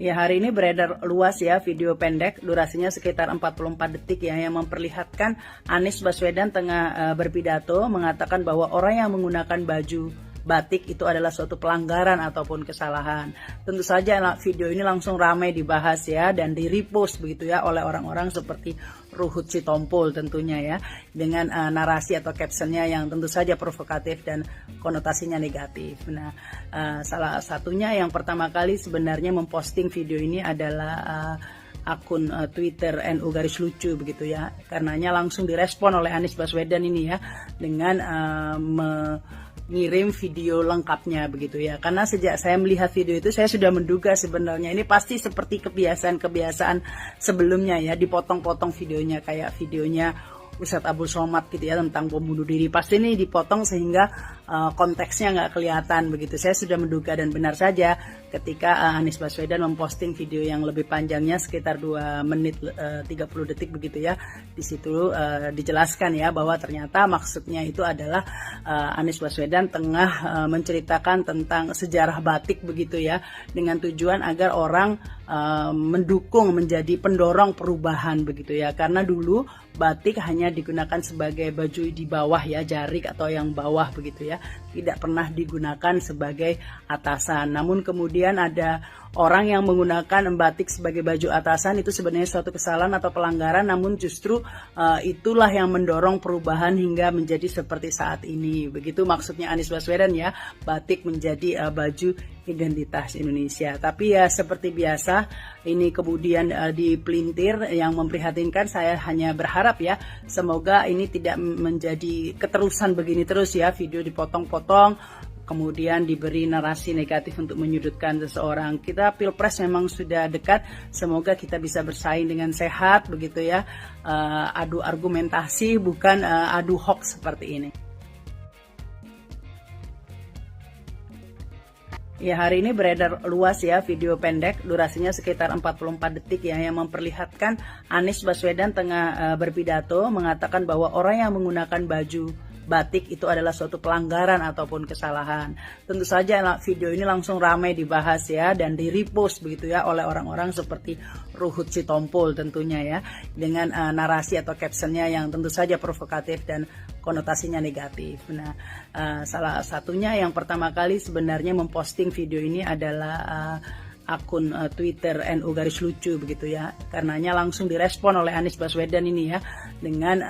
Ya, hari ini beredar luas ya video pendek durasinya sekitar 44 detik ya yang memperlihatkan Anies Baswedan tengah berpidato mengatakan bahwa orang yang menggunakan baju batik itu adalah suatu pelanggaran ataupun kesalahan. Tentu saja video ini langsung ramai dibahas ya dan di repost begitu ya oleh orang-orang seperti Ruhut Sitompul tentunya ya dengan narasi atau captionnya yang tentu saja provokatif dan konotasinya negatif. Nah, salah satunya yang pertama kali sebenarnya memposting video ini adalah akun Twitter NU garis lucu begitu ya. Karenanya langsung direspon oleh Anies Baswedan ini ya dengan ngirim video lengkapnya begitu ya. Karena sejak saya melihat video itu saya sudah menduga sebenarnya ini pasti seperti kebiasaan sebelumnya ya, dipotong-potong videonya kayak videonya Ustadz Abdul Somad gitu ya tentang bom bunuh diri. Pasti ini dipotong sehingga konteksnya nggak kelihatan begitu. Saya sudah menduga dan benar saja ketika Anies Baswedan memposting video yang lebih panjangnya sekitar 2 menit 30 detik begitu ya. Di situ dijelaskan ya bahwa ternyata maksudnya itu adalah Anies Baswedan tengah menceritakan tentang sejarah batik begitu ya dengan tujuan agar orang mendukung menjadi pendorong perubahan begitu ya. Karena dulu batik hanya digunakan sebagai baju di bawah ya, jarik atau yang bawah begitu ya, tidak pernah digunakan sebagai atasan. Namun kemudian ada orang yang menggunakan batik sebagai baju atasan, itu sebenarnya suatu kesalahan atau pelanggaran, namun justru itulah yang mendorong perubahan hingga menjadi seperti saat ini. Begitu maksudnya Anies Baswedan ya, batik menjadi baju identitas Indonesia. Tapi ya seperti biasa ini kemudian dipelintir yang memprihatinkan. Saya hanya berharap ya semoga ini tidak menjadi keterusan begini terus ya, video dipotong-potong kemudian diberi narasi negatif untuk menyudutkan seseorang. Kita pilpres memang sudah dekat, semoga kita bisa bersaing dengan sehat begitu ya, adu argumentasi bukan adu hoax seperti ini. Ya, hari ini beredar luas ya video pendek durasinya sekitar 44 detik ya yang memperlihatkan Anies Baswedan tengah berpidato mengatakan bahwa orang yang menggunakan baju batik itu adalah suatu pelanggaran ataupun kesalahan. Tentu saja video ini langsung ramai dibahas ya dan di repost begitu ya oleh orang-orang seperti Ruhut Sitompul tentunya ya dengan narasi atau captionnya yang tentu saja provokatif dan konotasinya negatif. Nah, salah satunya yang pertama kali sebenarnya memposting video ini adalah akun Twitter NU garis lucu begitu ya. Karenanya langsung direspon oleh Anies Baswedan ini ya dengan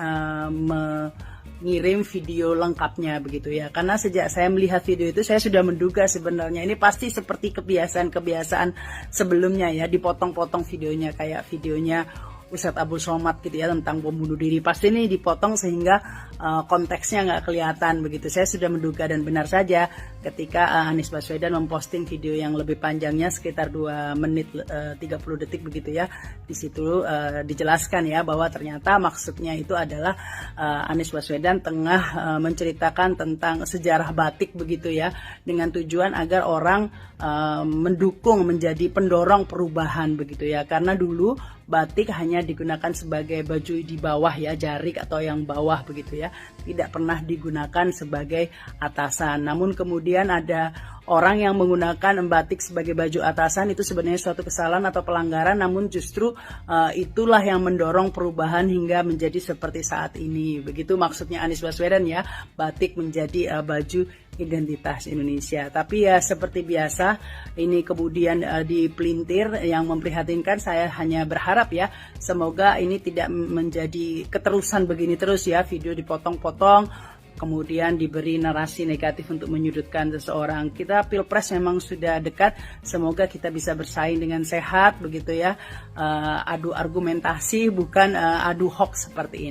ngirim video lengkapnya begitu ya. Karena sejak saya melihat video itu saya sudah menduga sebenarnya ini pasti seperti kebiasaan sebelumnya ya, dipotong-potong videonya kayak videonya Ustadz Abdul Somad gitu ya tentang bom bunuh diri. Pasti ini dipotong sehingga konteksnya nggak kelihatan begitu. Saya sudah menduga dan benar saja ketika Anies Baswedan memposting video yang lebih panjangnya sekitar 2 menit 30 detik begitu ya. Di situ dijelaskan ya bahwa ternyata maksudnya itu adalah Anies Baswedan tengah menceritakan tentang sejarah batik begitu ya dengan tujuan agar orang mendukung menjadi pendorong perubahan begitu ya. Karena dulu batik hanya digunakan sebagai baju di bawah ya, jarik atau yang bawah begitu ya, tidak pernah digunakan sebagai atasan. Namun kemudian ada orang yang menggunakan batik sebagai baju atasan, itu sebenarnya suatu kesalahan atau pelanggaran, namun justru itulah yang mendorong perubahan hingga menjadi seperti saat ini. Begitu maksudnya Anies Baswedan ya, batik menjadi baju identitas Indonesia. Tapi ya seperti biasa ini kemudian dipelintir yang memprihatinkan. Saya hanya berharap ya semoga ini tidak menjadi keterusan begini terus ya, video dipotong-potong kemudian diberi narasi negatif untuk menyudutkan seseorang. Kita pilpres memang sudah dekat, semoga kita bisa bersaing dengan sehat begitu ya, adu argumentasi bukan adu hoax seperti ini.